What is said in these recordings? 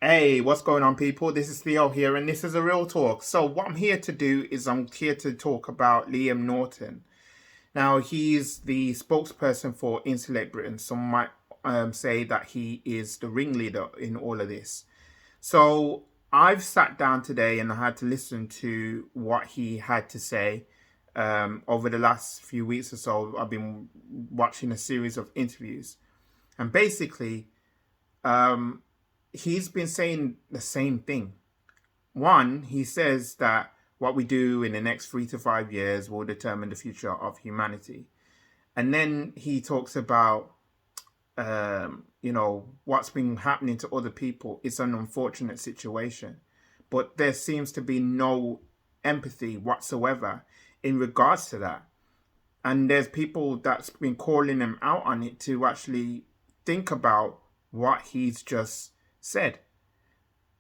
Hey, what's going on, people? This is Theo here, and this is a real talk. So, what I'm here to do is I'm here to talk about Liam Norton. Now, he's the spokesperson for Insulate Britain. Some might say that he is the ringleader in all of this. So, I've sat down today and I had to listen to what he had to say. Over the last few weeks or so, I've been watching a series of interviews, and basically, um, he's been saying the same thing. One, he says that what we do in the next 3 to 5 years will determine the future of humanity. And then he talks about, what's been happening to other people. It's an unfortunate situation. But there seems to be no empathy whatsoever in regards to that. And there's people that's been calling him out on it to actually think about what he's just said.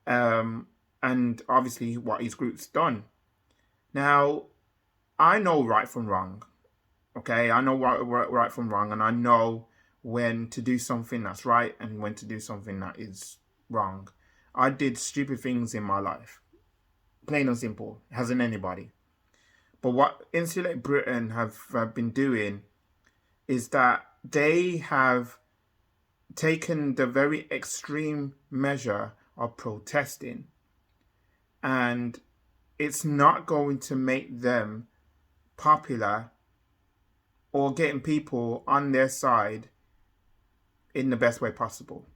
Um, and obviously what his group's done. Now, I know right from wrong. Okay, I know right from wrong, and I know when to do something that's right and when to do something that is wrong. I did stupid things in my life, plain and simple. Hasn't anybody? But what Insulate Britain have been doing is that they have taken the very extreme measure of protesting, and it's not going to make them popular or getting people on their side in the best way possible.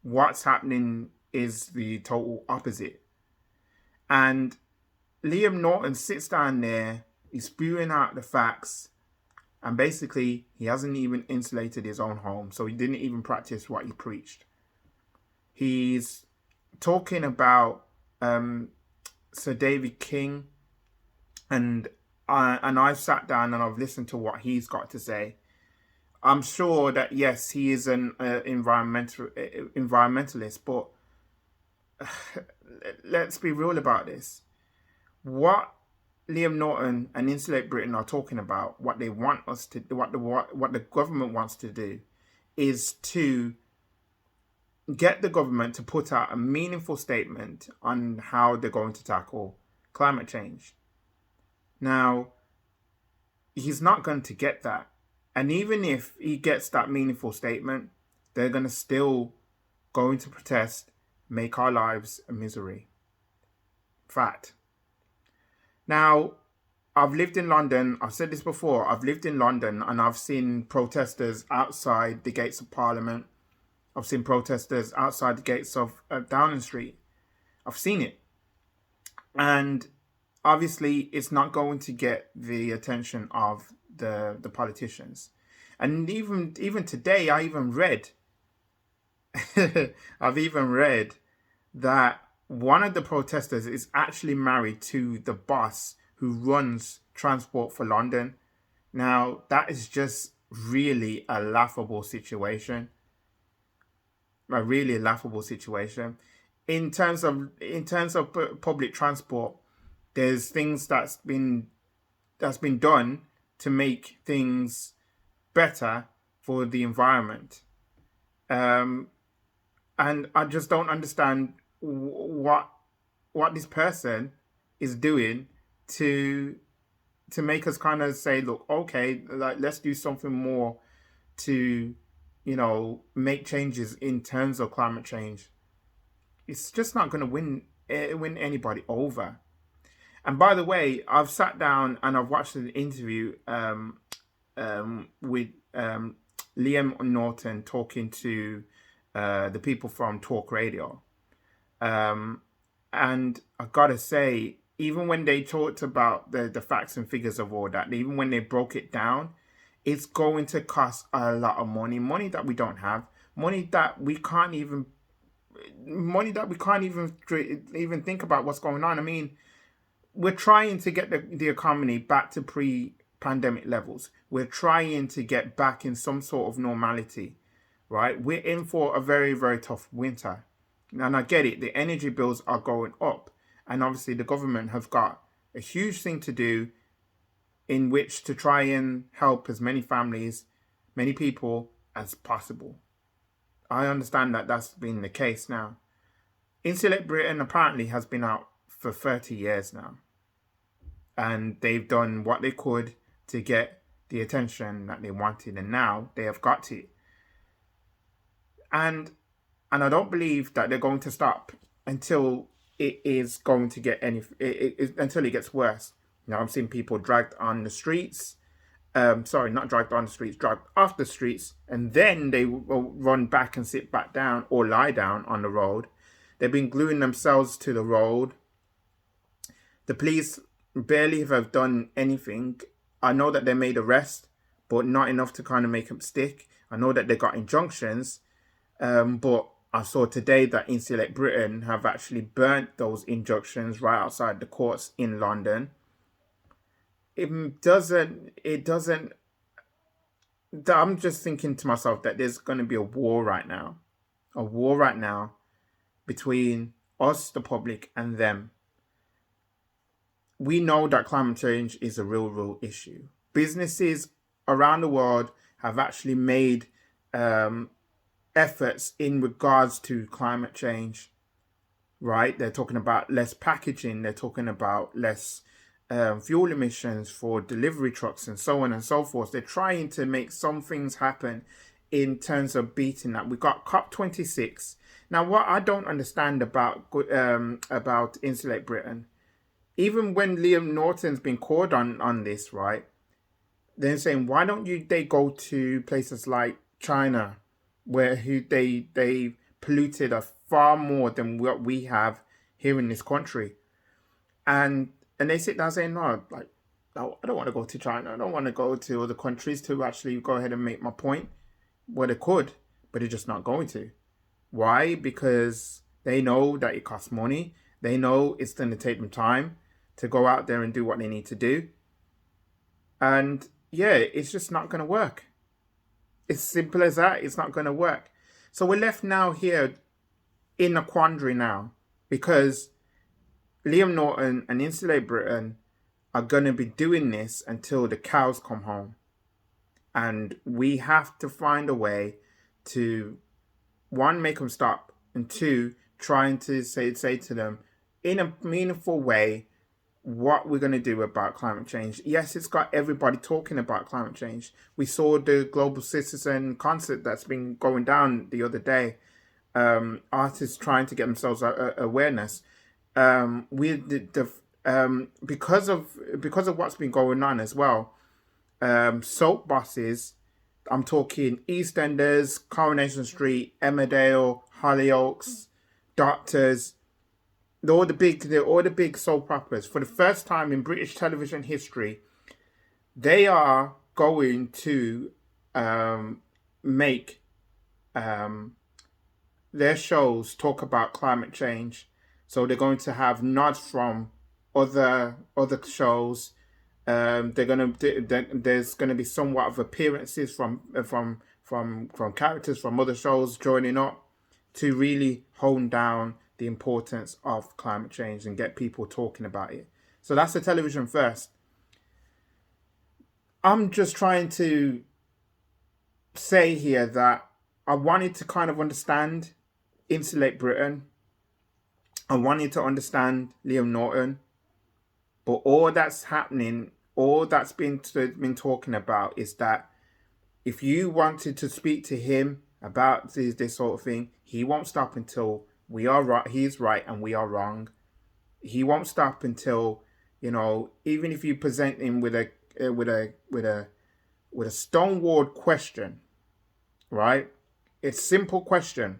What's happening is the total opposite. And Liam Norton sits down there, he's spewing out the facts, and basically he hasn't even insulated his own home, so he didn't even practice what he preached. He's talking about Sir David King, and I've sat down and I've listened to what he's got to say. I'm sure that yes, he is an environmentalist, but let's be real about this. What Liam Norton and Insulate Britain are talking about, what they want us to do, what the government wants to do, is to get the government to put out a meaningful statement on how they're going to tackle climate change. Now, he's not going to get that. And even if he gets that meaningful statement, they're going to still go into protest, make our lives a misery. Fact. Now, I've lived in London. I've said this before. I've lived in London and I've seen protesters outside the gates of Parliament. I've seen protesters outside the gates of Downing Street. I've seen it. And obviously, it's not going to get the attention of the politicians. And even today, I've even read that one of the protesters is actually married to the boss who runs transport for London. Now, that is just really a laughable situation. A really laughable situation. In terms of public transport, there's things that's been done to make things better for the environment. And I just don't understand what this person is doing to make us kind of say, look, okay, like let's do something more to make changes in terms of climate change. It's just not going to win anybody over. And by the way, I've sat down and I've watched an interview with Liam Norton talking to the people from Talk Radio. And I gotta say, even when they talked about the facts and figures of all that, even when they broke it down, it's going to cost a lot of money that we don't have, money that we can't even even think about what's going on. I mean, we're trying to get the economy back to pre-pandemic levels. We're trying to get back in some sort of normality, right? We're in for a very, very tough winter. And I get it, the energy bills are going up. And obviously the government have got a huge thing to do in which to try and help as many families, many people as possible. I understand that that's been the case now. Insulate Britain apparently has been out for 30 years now. And they've done what they could to get the attention that they wanted. And now they have got it. And I don't believe that they're going to stop until it is going to get until it gets worse. I'm seeing people dragged on the streets. Sorry, not dragged on the streets, dragged off the streets, and then they will run back and sit back down or lie down on the road. They've been gluing themselves to the road. The police barely have done anything. I know that they made arrests, but not enough to kind of make them stick. I know that they got injunctions, but I saw today that Insulate Britain have actually burnt those injunctions right outside the courts in London. It doesn't, I'm just thinking to myself that there's going to be a war right now between us, the public, and them. We know that climate change is a real issue. Businesses around the world have actually made efforts in regards to climate change, right? They're talking about less packaging. They're talking about less fuel emissions for delivery trucks and so on and so forth. They're trying to make some things happen in terms of beating that. We got COP26. Now, what I don't understand about Insulate Britain, even when Liam Norton's been called on this, right? They're saying, why don't they go to places like China, where they polluted us far more than what we have here in this country, and they sit down saying, no, like, no, I don't want to go to China. I don't want to go to other countries to actually go ahead and make my point. Well, they could, but they're just not going to. Why? Because they know that it costs money. They know it's going to take them time to go out there and do what they need to do. And yeah, it's just not going to work. It's simple as that. It's not going to work. So we're left now here in a quandary now, because Liam Norton and Insulate Britain are going to be doing this until the cows come home. And we have to find a way to, one, make them stop, and two, trying to say to them in a meaningful way what we're going to do about climate change. Yes, it's got everybody talking about climate change. We saw the Global Citizen concert that's been going down the other day. Artists trying to get themselves awareness. Because of what's been going on as well. Soap buses. I'm talking EastEnders, Coronation Street, Emmerdale, Hollyoaks, Doctors. All the big soap operas. For the first time in British television history, they are going to make their shows talk about climate change. So they're going to have nods from other shows. There's going to be somewhat of appearances from characters from other shows joining up to really hone down the importance of climate change and get people talking about it. So that's the television first. I'm just trying to say here that I wanted to kind of understand Insulate Britain. I wanted to understand Liam Norton. But all that's happening, all that's been talking about is that if you wanted to speak to him about this sort of thing, he won't stop until we are right. He's right and we are wrong. He won't stop until, even if you present him with a stonewalled question, right? It's a simple question.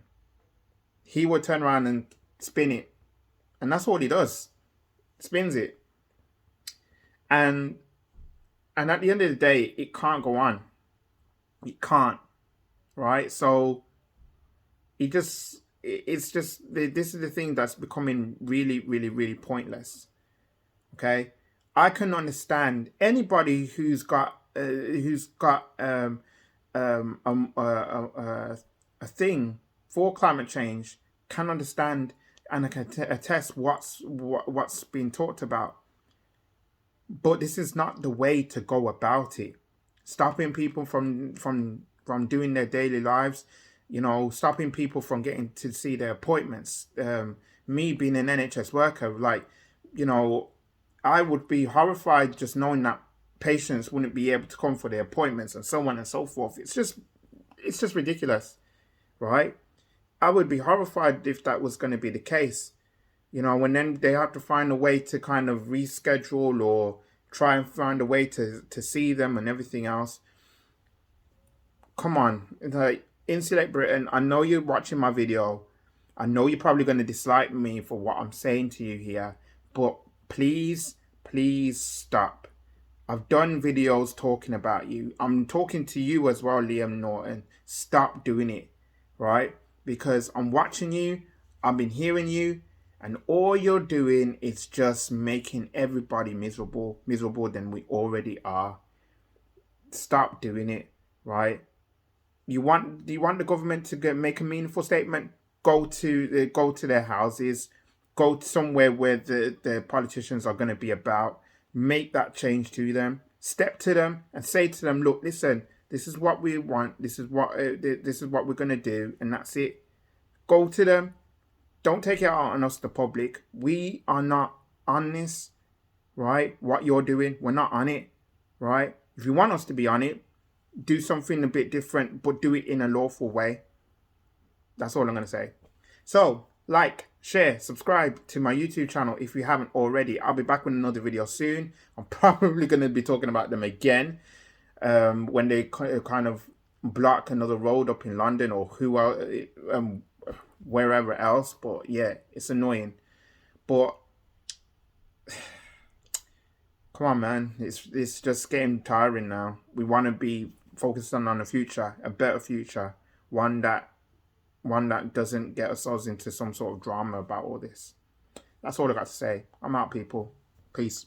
He will turn around and spin it, and that's all he does. Spins it. And at the end of the day, it can't go on. It can't, right? So this is the thing that's becoming really pointless. Okay, I can understand anybody who's got a thing for climate change can understand and can attest what's being talked about. But this is not the way to go about it. Stopping people from doing their daily lives, stopping people from getting to see their appointments, me being an NHS worker, like, you know, I would be horrified just knowing that patients wouldn't be able to come for their appointments and so on and so forth. It's just ridiculous, right? I would be horrified if that was going to be the case. You know, when then they have to find a way to kind of reschedule or try and find a way to see them and everything else. Come on, like, Insulate Britain, I know you're watching my video. I know you're probably going to dislike me for what I'm saying to you here, but please, please stop. I've done videos talking about you. I'm talking to you as well, Liam Norton. Stop doing it, right? Because I'm watching you, I've been hearing you, and all you're doing is just making everybody miserable than we already are. Stop doing it, right? Do you want the government to make a meaningful statement? Go to their houses, go somewhere where the politicians are going to be about. Make that change to them. Step to them and say to them, look, listen, this is what we want. This is what we're going to do, and that's it. Go to them. Don't take it out on us, the public. We are not on this, right? What you're doing, we're not on it, right? If you want us to be on it, do something a bit different, but do it in a lawful way. That's all I'm going to say. So, like, share, subscribe to my YouTube channel if you haven't already. I'll be back with another video soon. I'm probably going to be talking about them again when they kind of block another road up in London or wherever else. But yeah, it's annoying. But come on, man. It's just getting tiring now. We want to be focusing on a future, a better future, one that doesn't get ourselves into some sort of drama about all this. That's all I got to say. I'm out, people. Peace.